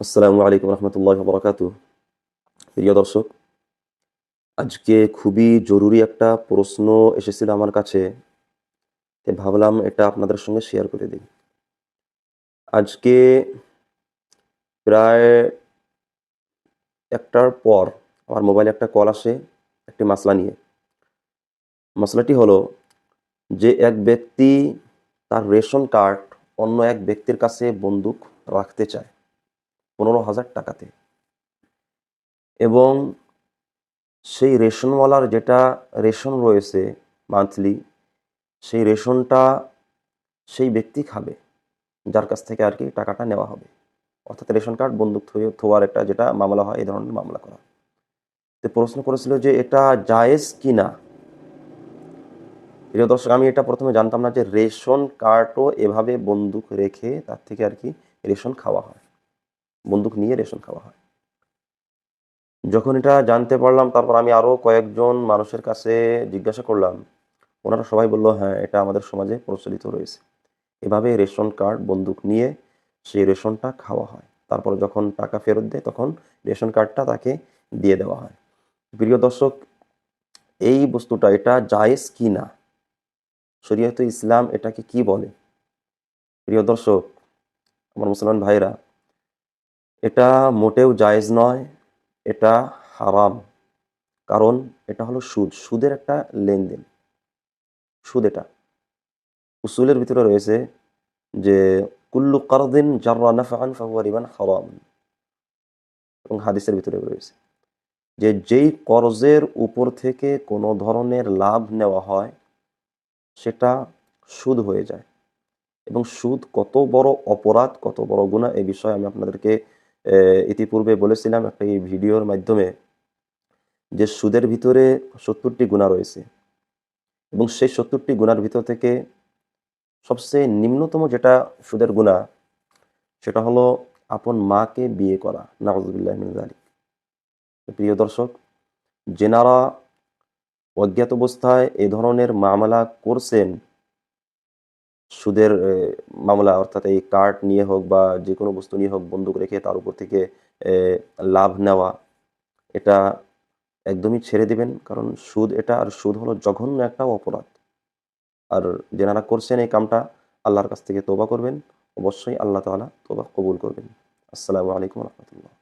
আসসালামু আলাইকুম রহমতুল্লাহ বরকাতু। প্রিয় দর্শক, আজকে খুবই জরুরি একটা প্রশ্ন এসেছিল আমার কাছে। ভাবলাম এটা আপনাদের সঙ্গে শেয়ার করে দিই। আজকে প্রায় ১টার পর আমার মোবাইলে একটা কল আসে একটি মাসলা নিয়ে। মাসলাটি হলো যে এক ব্যক্তি তার রেশন কার্ড অন্য এক ব্যক্তির কাছে বন্দুক রাখতে চায় ১৫,০০০ টাকাতে, এবং সেই রেশনওয়ালার যেটা রেশন রয়েছে মান্থলি, সেই রেশনটা সেই ব্যক্তি খাবে যার কাছ থেকে আর কি টাকাটা নেওয়া হবে। অর্থাৎ রেশন কার্ড বন্দুক থোয়ার একটা যেটা মামলা হয়, এই ধরনের মামলা করা। তো প্রশ্ন করেছিল যে এটা জায়েজ কি না। প্রিয় দর্শক, আমি এটা প্রথমে জানতাম না যে রেশন কার্ডও এভাবে বন্দুক রেখে তার থেকে আর কি রেশন খাওয়া হয়, বন্দুক নিয়ে রেশন খাওয়া হয়। যখন এটা জানতে পারলাম, তারপর আমি আরও কয়েকজন মানুষের কাছে জিজ্ঞাসা করলাম। ওনারা সবাই বলল, হ্যাঁ, এটা আমাদের সমাজে প্রচলিত রয়েছে। এভাবে রেশন কার্ড বন্দুক নিয়ে সেই রেশনটা খাওয়া হয়। তারপর যখন টাকা ফেরত দেয় তখন রেশন কার্ডটা তাকে দিয়ে দেওয়া হয়। প্রিয় দর্শক, এই বস্তুটা এটা জায়েজ কি না, শরীয়তে ইসলাম এটাকে কি বলে? প্রিয় দর্শক, আমার মুসলমান ভাইরা, এটা মোটেও জায়েজ নয়, এটা হারাম। কারণ এটা হলো সুদ, সুদের একটা লেনদেন। সুদ এটা উসুলের ভিতরে রয়েছে যে কুল্লু কারদিন জাররা নাফআন ফাহুয়া রিবান হারাম, এবং হাদিসের ভিতরে রয়েছে যে যেই কর্জের উপর থেকে কোনো ধরনের লাভ নেওয়া হয় সেটা সুদ হয়ে যায়। এবং সুদ কত বড় অপরাধ, কত বড় গুনাহ, এই বিষয়ে আমি আপনাদেরকে ইতিপূর্বে বলেছিলাম একটা এই ভিডিওর মাধ্যমে, যে সুদের ভিতরে ৭০টি গুনাহ রয়েছে, এবং সেই ৭০টি গুনার ভিতর থেকে সবচেয়ে নিম্নতম যেটা সুদের গুনাহ, সেটা হলো আপন মাকে বিয়ে করা। নাউযুবিল্লাহি মিন যালিক। প্রিয় দর্শক, যেনারা অজ্ঞাত অবস্থায় এ ধরনের মামলা করছেন, সুদের মামলা, অর্থাৎ এই কার্ড নিয়ে হোক বা যে কোনো বস্তু নিয়ে হোক বন্দুক রেখে তার উপর থেকে এ লাভ নেওয়া, এটা একদমই ছেড়ে দিবেন। কারণ সুদ এটা, আর সুদ হলো জঘন্য একটা অপরাধ। আর যেনারা করছেন এই কামটা, আল্লাহর কাছ থেকে তওবা করবেন। অবশ্যই আল্লাহ তাআলা তওবা কবুল করবেন। আসসালামু আলাইকুম ওয়া রাহমাতুল্লাহ।